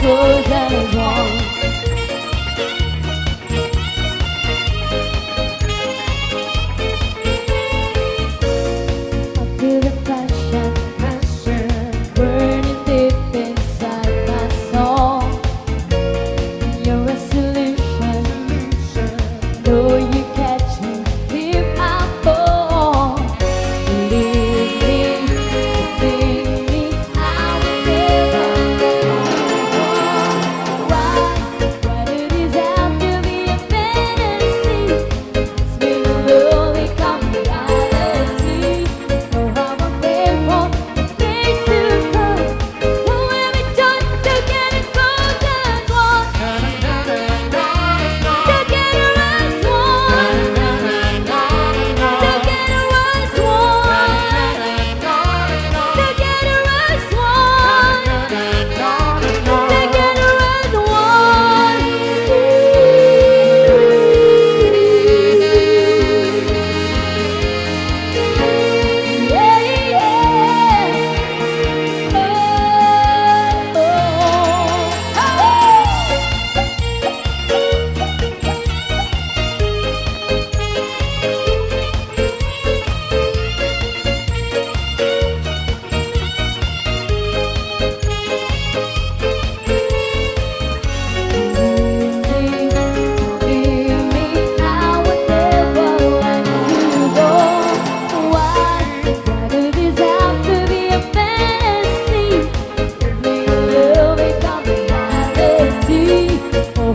goes as one. I feel the passion burning deep inside my soul. Your resolution, know you catch me if I fall. Believe me, I will never let you go. Why do these have to be a fantasy? It's been a love become reality. Oh, how I'm grateful the days to come. Oh, every time together goes as one. Together as one. Together as one. Together as one. Together as one. Yeah,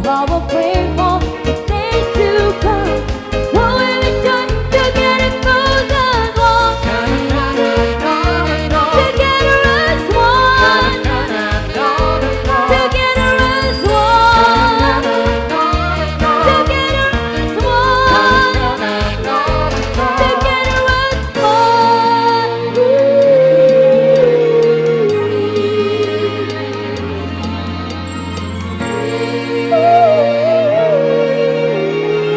how I pray for the days to come. Oh, every time together goes as one. Together as one. Together as one. Together as one. Together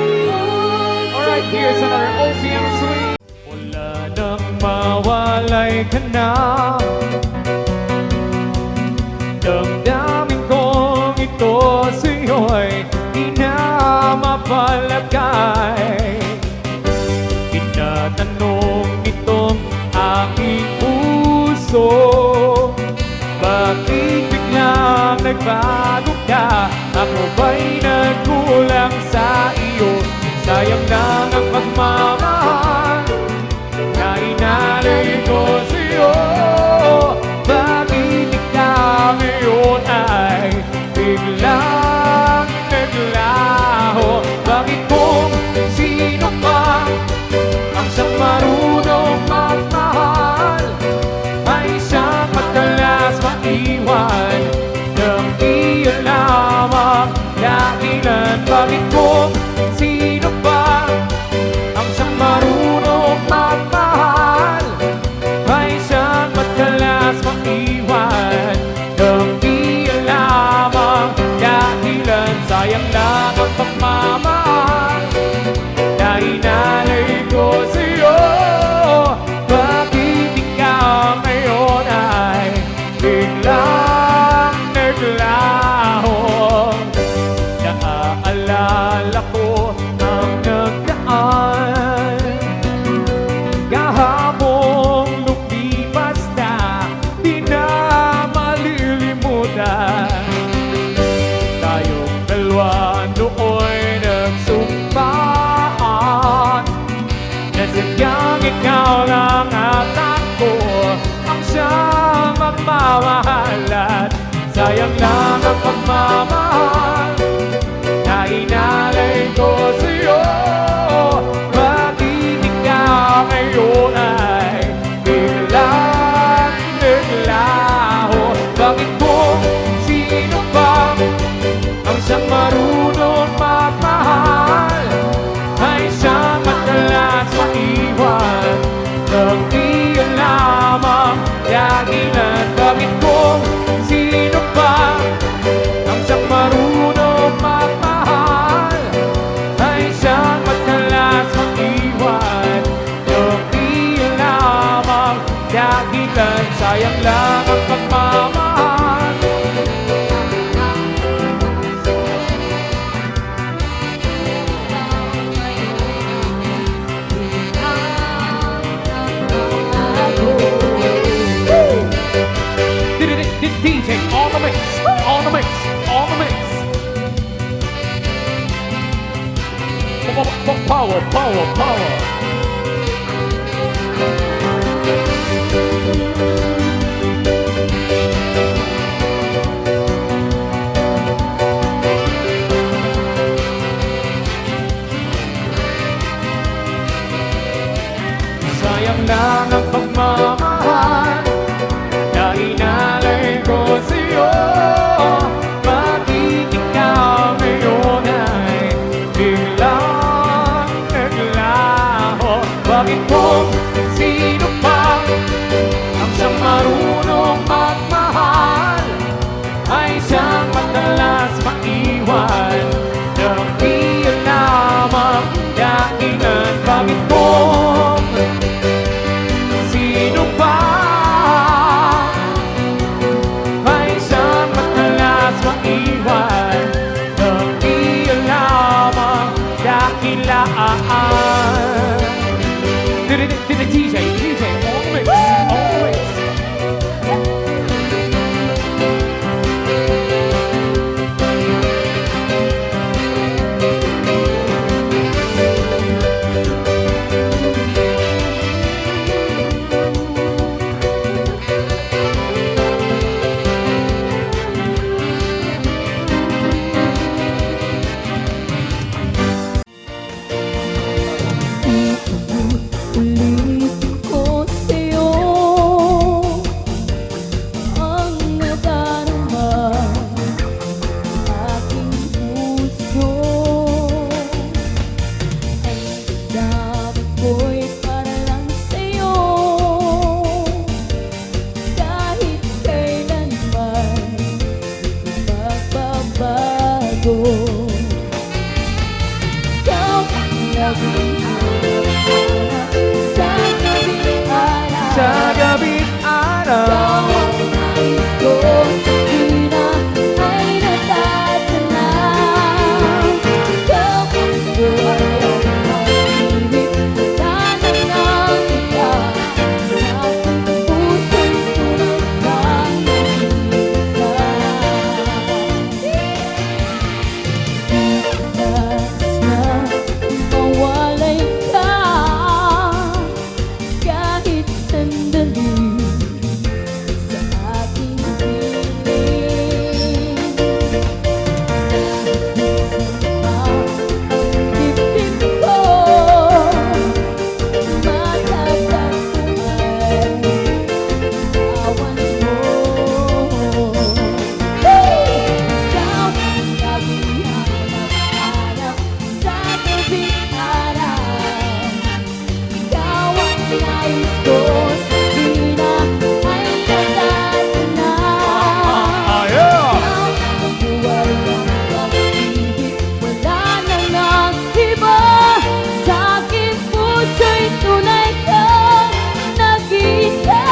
Alright, here's another OPM swing. Wala nang mawalay ka na. Damdamin kong ito sa'yo'y di na mapalagay. Tinatanong itong aking puso, bakit biglang nagbago ka? Ako ba'y nagkulang sa iyo? Sayang lang ang pagmamahal na inalay ko sa'yo. Bakit ikaw ngayon ay biglang naglaho? Bakit kung sino pa ang siyang marunong magmahal ay siyang madalas maiwan ng iyon lamang dahilan? Bakit kung sino pa ang siyang marunong magmahal ay siyang madalas maiwan ng iyon lamang dahilan? Sayang lang ang pagmamahal na inalay ko sa'yo. Bakit ikaw ngayon ay biglang naglaho? Naaalala ko ang nagdaan kahapong lumipas na, di na malilimutan. Tayong dalawa Power, power, power. Sayang lang ang pagmamahal na inalay ko sa'yo. Bakit ikaw ngayon ay biglang naglaho? Bakit kung sino pa ang siyang marunong magmahal ay siyang madalas maiwan ng di alam ang dahilan? Bakit kung sino pa ay siyang madalas maiwan ng di alam ang dahilan? DJ, always, always. Ulit ko sa'yo ang nadarama aking puso. Ang dami ko'y para lang sa'yo, kahit kailanman di magbabago. Ikaw ang naging Sa gabing araw, nais ko sa tuwina ay natatanaw. Ikaw ang buhay ang pag-ibig, wala nang nakita sa aking puso'y tulad ng nag-iisa. Nais na mawalay ka kahit sandali sa aking piling. Ang dibdib ko matatagpuan awan mo. Ikaw ang laging hanap-hanap sa gabing araw. Ikaw ang nais ko sa tuwina ay natatanaw. yeah. Ikaw ang buhay ng pag-ibig, wala nang nag-iba sa aking puso'y tunay kang nag-iisa.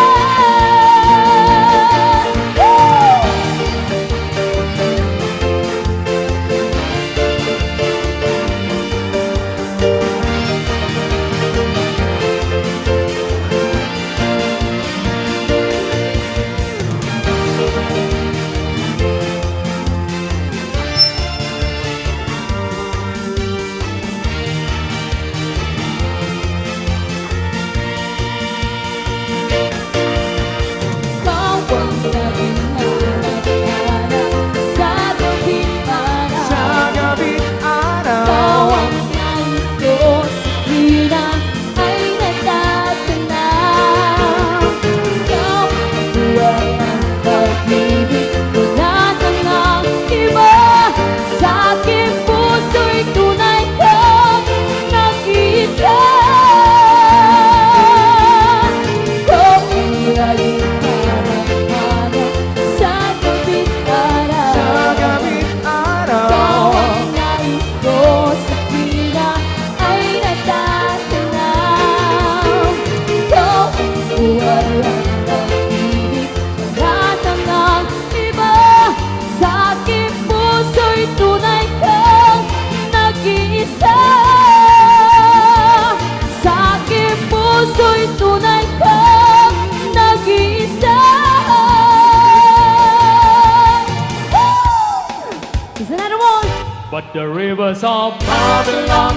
Ikaw ang naging hanap-hanap sa gabing araw. Sa gabing Ikaw araw, ang nais ko sa tuwina ay natatanaw. Ikaw ang buhay ng pag-ibig, wala nang nag-iba sa aking puso'y tunay kang nag-iisa. Ikaw ang laging hanap-hanap sa gabing araw. sa gabing Ikaw araw. ang nais ko sa tuwina ay natatanaw. Ikaw ang buhay ang pag-ibig, wala nang nag-iba sa aking puso'y tunay kang nag-iisa. Sa aking puso'y tunay kang nag-iisa. Here's another one. But the rivers of Babylon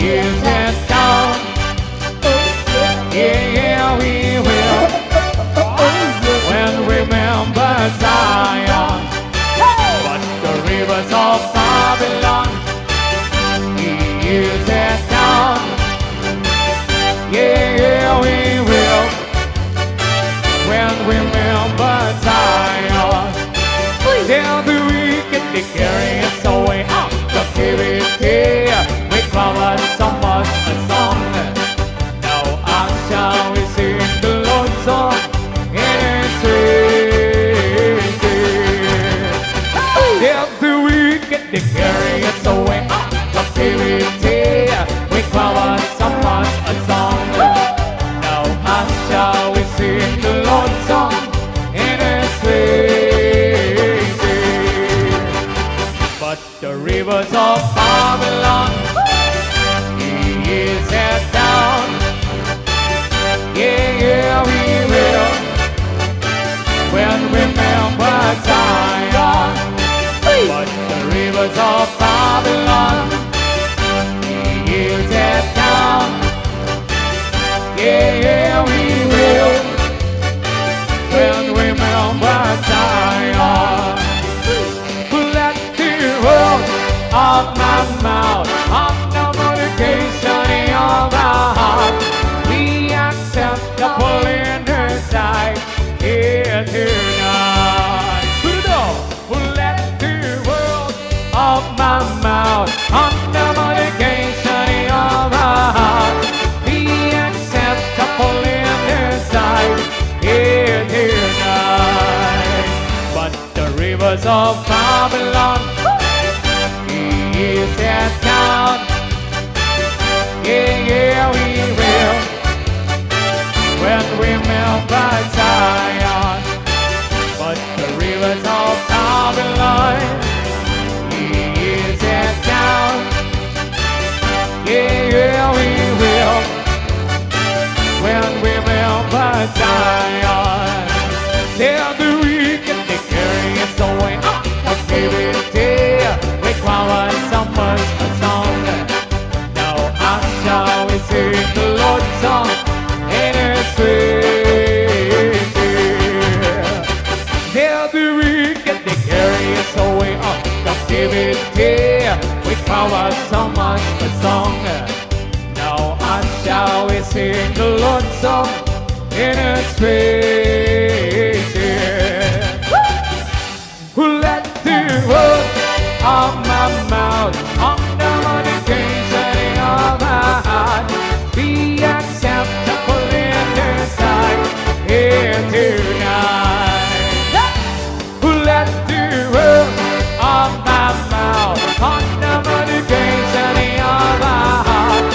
is it down. Yeah, we will. When we remember Zion, but the rivers of Babylon, he is it down. Yeah, we will. When we remember Zion, tell the wicked they carry us away out captivity. We covered so much a song. Now shall we sing the Lord's song in His praises. Tell the wicked they carry us away out captivity. We covered so much a song. Now shall we sing the Lord's song in His praises. But the rivers of Babylon, He is set down. Yeah, we will. When we remember Zion, but the rivers of Babylon, He is set down. Yeah, we will. When we remember Zion, let the world of my mouth, of the meditation of my heart, be acceptable in Her sight here tonight. Put it on. Let the world of my mouth, of the meditation of my heart, be acceptable in Her sight here tonight. But the rivers of Babylon, He is set down. Yeah, we will. When we remember Zion, but the rivers of Babylon, He is set down. Yeah, we will. When we remember Zion, tell the wicked they carry us away out of captivity. We cover so much a song. Now shall we sing the Lord's song in His praises. Tell the wicked they carry us away out of captivity. We cover so much a song. Now shall we sing the Lord's song in His praises. Let the word of my mouth, of the meditation of my heart, be acceptable in His sight here tonight. Let the word of my mouth, of the meditation of my heart,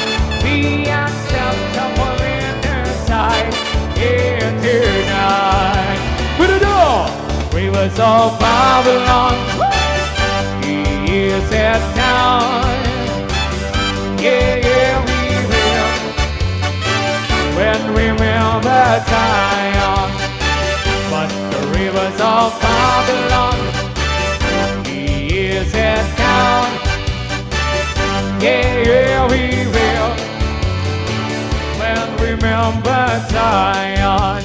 be acceptable in His sight here tonight. Put it on. Rivers of Babylon, He is set down. Yeah, we will. When we remember Zion, but the rivers of Babylon, He is set down. Yeah, we will. When we remember Zion.